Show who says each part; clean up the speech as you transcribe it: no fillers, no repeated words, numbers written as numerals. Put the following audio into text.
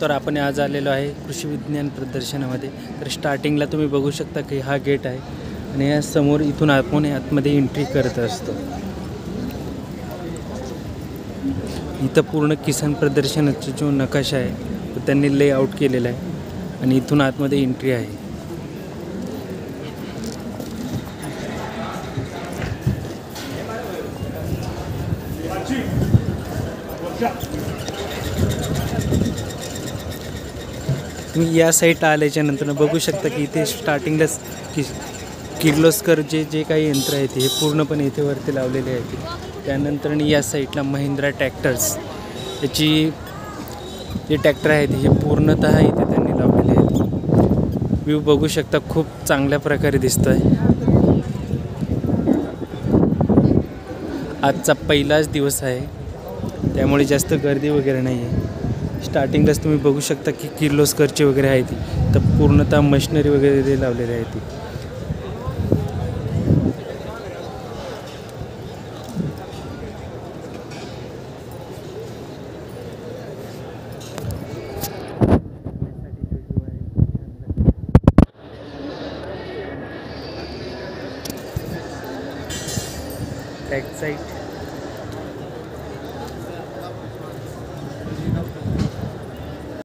Speaker 1: तर आपण आज आलेलो आहे कृषी विज्ञान प्रदर्शनामध्ये। तर स्टार्टिंगला तुम्ही बघू शकता की हा गेट आहे आणि या समोर इथून आपण आतमध्ये एंट्री करत असतो। इथं पूर्ण किसान प्रदर्शनाचा जो नकाशा आहे तो त्यांनी लेआउट केलेला आहे आणि इथून आतमध्ये एंट्री आहे। तुम्ही या साईडला आल्याच्या नंतर बघू शकता की इथे स्टार्टिंगलाच किर्लोस्कर जे काही यंत्र आहेत हे पूर्णपणे इथे वरती लावलेले आहेत। त्यानंतर या साईडला महिंद्रा ट्रॅक्टर्स याची जे ट्रॅक्टर आहेत हे पूर्णतः इथे त्यांनी लावलेले आहेत। व्ह्यू बघू शकता, खूप चांगल्या प्रकारे दिसतोय। आजचा पहिलाच दिवस आहे त्यामुळे जास्त गर्दी वगैरे नाही आहे। स्टार्टिंगलाच तुम्ही बघू शकता की किर्लोस्करचे वगैरे आहेत तर पूर्णतः मशिनरी वगैरे लावलेले आहेत। Back side